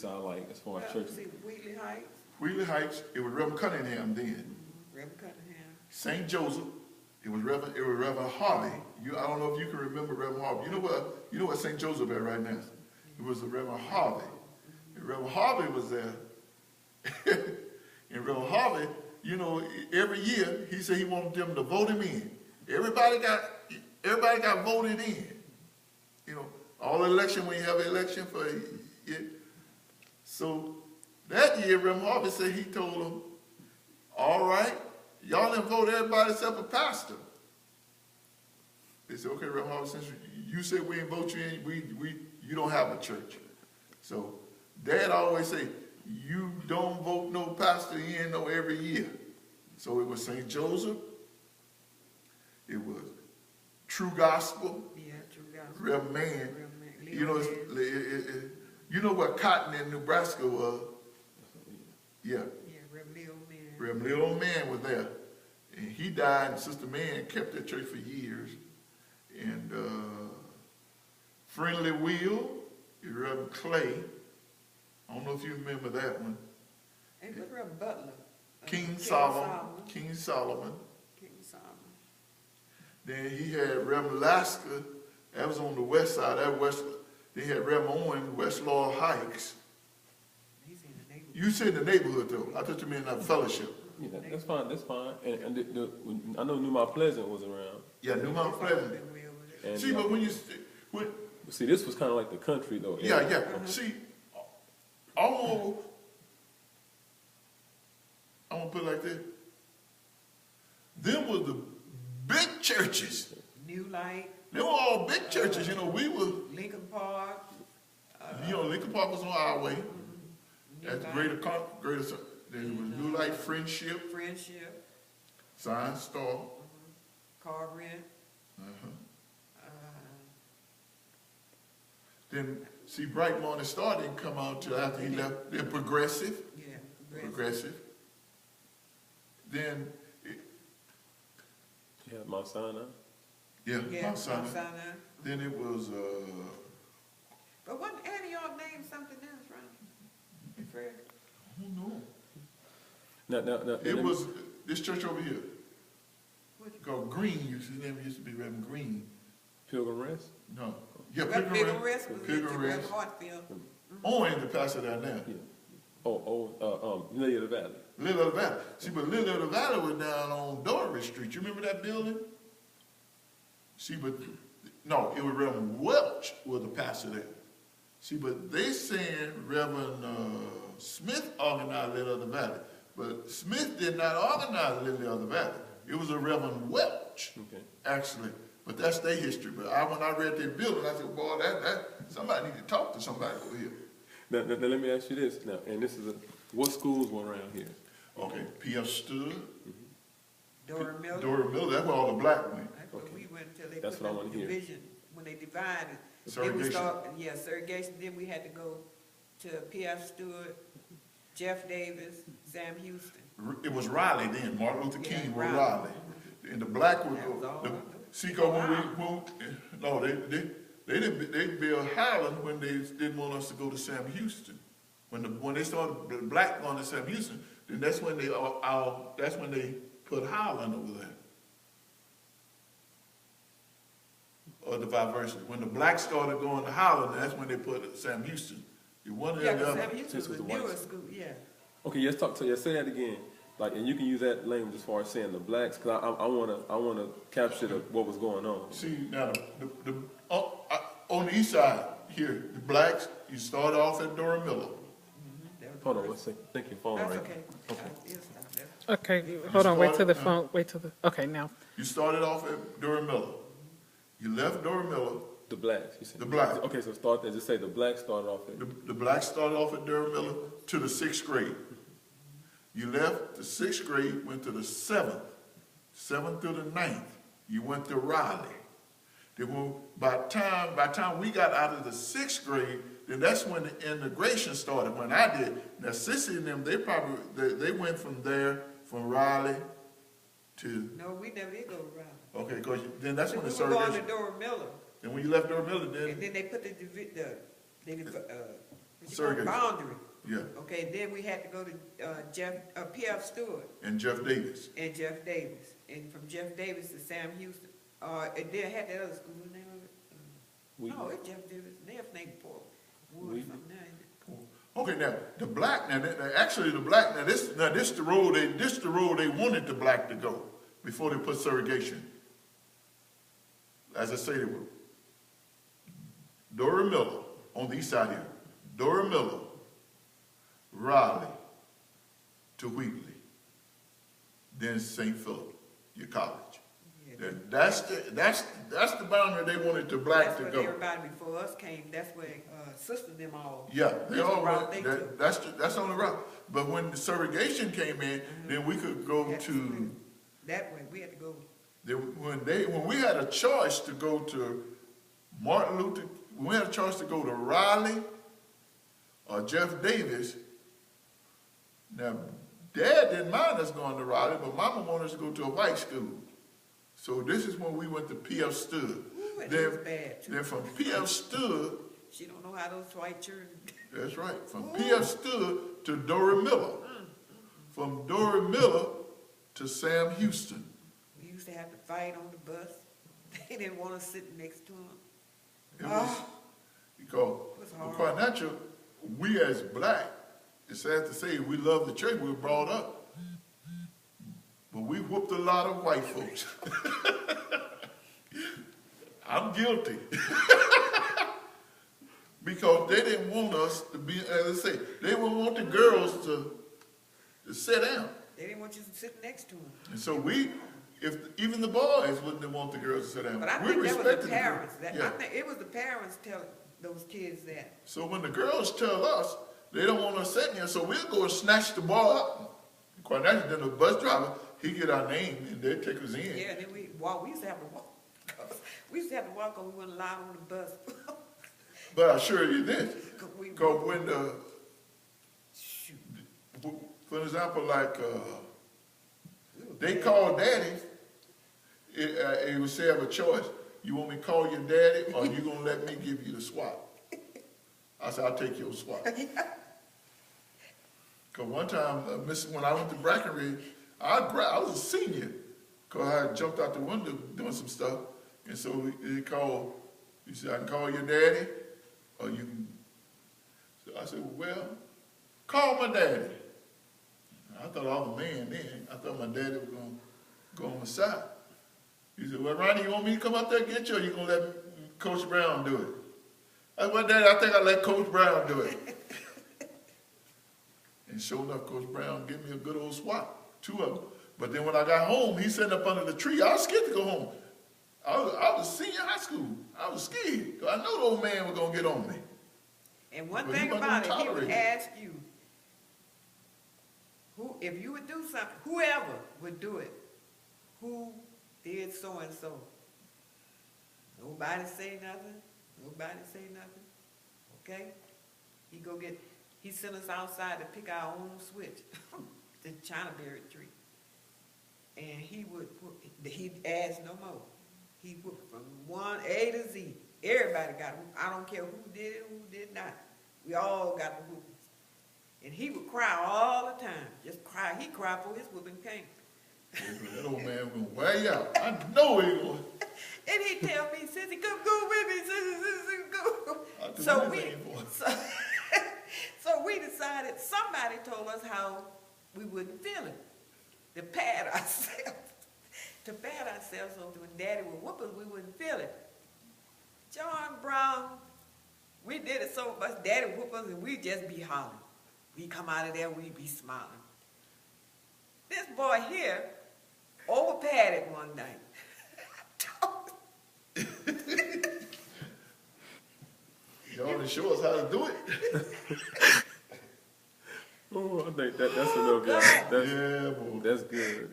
I like as far as church. See, Wheatley Heights, Wheatley Heights, it was Reverend Cunningham then. Reverend Cunningham. St. Joseph, it was Reverend Harvey. I don't know if you can remember Reverend Harvey. You know what St. Joseph at right now? It was the Reverend Harvey. And Reverend Harvey was there. And Reverend Harvey, you know, every year he said he wanted them to vote him in. Everybody got voted in. You know, all election, when you have an election for it. So that year, Reverend Harvey said he told them, all right, y'all didn't vote everybody except a pastor. They said, okay, Reverend Harvey, since you said we didn't vote you in, you don't have a church. So Dad always say, you don't vote no pastor in no every year. So it was St. Joseph, it was True Gospel, Yeah, True Gospel. Reverend Man. Reverend Man. You know what Cotton in Nebraska was? Yeah. Yeah, Reverend Leo Man. Reverend Little Man was there. And he died, and Sister Man kept that church for years. And Friendly Will, Reverend Clay. I don't know if you remember that one. And Reverend Butler. King Solomon. King Solomon. King Solomon. Then he had Reverend Lasker. That was on the west side. They had Reverend Owen, West Laurel Heights. He's in the neighborhood. You said the neighborhood, though. I thought you meant that fellowship. Yeah, that's fine. That's fine. And I know New Mount Pleasant was around. Yeah, New Mount Pleasant. And, See, but when you... see, this was kind of like the country though. Yeah. See, almost, I'm going to put it like this. Them were the big churches. New Light. They were all big churches. You know, we were, Lincoln Park. Lincoln Park was on our way. New That's Light. greater, then was New Light Friendship, Friendship. Science Star. Car Rent. Uh-huh. Uh, Then, see, Bright Morning Star didn't come out till after he left. Then Progressive. yeah, Progressive. Then, Yeah, Mount Sinai. Yeah, Mount Sinai. Mount Sinai. Then it was, But wasn't Antioch named something else, right? Fred? I don't know. Now, It was this church over here What? called Green. His name used to be Reverend Green. Pilgrim Rest. No. Yeah, Pilgrim Rest was Pilgrim Reverend Rest. Hartfield. Owen, the pastor down there. Yeah. Lily of the Valley. Lily of the Valley. See, but Lily of the Valley was down on Doris Street. You remember that building? See, but no, it was Reverend Welch was the pastor there. See, but they saying Reverend Smith organized Lily of the Valley. But Smith did not organize Lily of the Valley. It was a Reverend Welch, Okay. actually. But that's their history. But when I read their building, I said, boy, somebody need to talk to somebody over here. Now, let me ask you this. Now, and this is what schools were around here? Okay, P.F. Stud, Dora Miller. Dora Miller, that's where all the black went. That's where Okay. we went until they That's put what I the wanna hear. division, when they divided. Then we Segregation. segregation, then we had to go to P.F. Stewart, Jeff Davis, Sam Houston. It was Riley then, Martin Luther Yeah, King was Riley. Riley. And the black would That was go, all the, I knew. see, 'cause they built Highland when they didn't want us to go to Sam Houston. When they started the black going to Sam Houston, then that's when they put Highland over there. Or the vice versa. When the blacks started going to Highland, that's when they put Sam Houston. You one or Yeah, the because other. Sam Houston Since was it a was the newer whites. school, yeah. Okay, let's talk to you. Say that again. Like, and you can use that language as far as saying the blacks, because I wanna capture what was going on. See, now, on the east side here, the blacks, you start off at Dora Miller. That was Hold on the one first- second. Think your phone That's right. okay. Okay. It'll stop there. Okay, hold on, wait till the started, phone, wait till the, okay, now. You started off at Dora Miller. You left Dora Miller. The blacks. You said The blacks. Okay, so start there. Just say the blacks started off at. The blacks started off at Dora Miller to the 6th grade. You left the 6th grade, went to the 7th through the 9th. You went to Raleigh. Then by the time we got out of the 6th grade, then that's when the integration started. When I did, now Sissy and them, they went from there, from Raleigh to, No, we never did go to Raleigh. okay, because then that's when the We were going to segregation. Dora Miller, And when you left Dora Miller, and then then they put the Surrogation. Boundary. Yeah, Okay, then we had to go to, P.F. Stewart and Jeff Davis. and Jeff Davis. And from Jeff Davis to Sam Houston, and then had that other school, what's the name of it? Wheaton. No, it's Jeff Davis, their name Paul. Wood or Wheaton. something, ain't it? Okay, now, the black, actually the black, this the road they wanted the black to go before they put segregation. As I say, they were Dora Miller on the east side here, Dora Miller, Raleigh to Wheatley, then St. Philip, your college. Yeah. That's the boundary they wanted the black That's to where go. everybody before us came, that's where, sister them all. Yeah, they That's the all route went, they took. that's the only route. But when the segregation came in, then we could go That's to, that way, we had to go. when we had a choice to go to Martin Luther, when we had a choice to go to Raleigh or Jeff Davis, now, Dad didn't mind us going to Raleigh, but Mama wanted us to go to a white school. So this is when we went to P.F. Stud. Ooh, and it was bad too. Then from P.F. Stud, She don't know how those white children. that's right, from P.F. Stud to Dora Miller. From Dora Miller to Sam Houston. We used to have to fight on the bus. They didn't want us sitting next to them. It was, because, It was hard. quite natural, we as black, it's sad to say, we love the church, we were brought up. But we whooped a lot of white folks. I'm guilty. Because they didn't want us to be, as I say, they didn't want the girls to sit down. They didn't want you to sit next to them. And so even the boys wouldn't want the girls to sit down. But I We think that was respected the girls. parents. I Yeah. think it was the parents telling those kids that. So when the girls tell us they don't want us sitting here, so we'll go and snatch the ball up. Quite naturally, then the bus driver, he get our name and they take us in. Yeah, and then we walk. We used to have to walk. We used to have to walk, or we weren't allowed on the bus. But I assure you this, 'Cause we- because when Shoot. for example, like We were they bad. call daddy, it would say have a choice. You want me to call your daddy, or you gonna let me give you the swap? I said, I'll take your swap. Because one time, when I went to Brackenridge, I was a senior, because I had jumped out the window doing some stuff. And so he said, I can call your daddy, or you can. So I said, well, call my daddy. I thought I was a man then. I thought my daddy was going to go on the side. He said, well, Ronnie, you want me to come up there and get you, or you going to let Coach Brown do it? I said, well, Daddy, I think I'll let Coach Brown do it. And sure enough, Coach Brown gave me a good old swat, 2 of them. But then when I got home, he sitting up under the tree. I was scared to go home. I was senior high school. I was scared, because I know the old man was going to get on me. And one But he thing wasn't about it, gonna he would tolerate it. ask you, if you would do something, whoever would do it, who did so and so. Nobody say nothing. Nobody say nothing. Okay? He sent us outside to pick our own switch, the Chinaberry tree. And he'd ask no more. He whooped from one A to Z. Everybody got it. I don't care who did it, who did not. We all got the whoopings. And he would cry all the time. Just cry. He cried for his whooping came. That old man was going to wear you out. I know he was. And he'd tell me, Sissy, come go with me, Sissy, go. I'll do So anything for him. so we decided, somebody told us how we wouldn't feel it. To pad ourselves. To pad ourselves so that when Daddy would whoop us, we wouldn't feel it. John Brown, we did it so much, Daddy would whoop us and we'd just be hollering. We come out of there, we'd be smiling. This boy here over-padded one night. Y'all didn't show us how to do it. Oh, I think that's enough, y'all. Yeah, boy. That's good.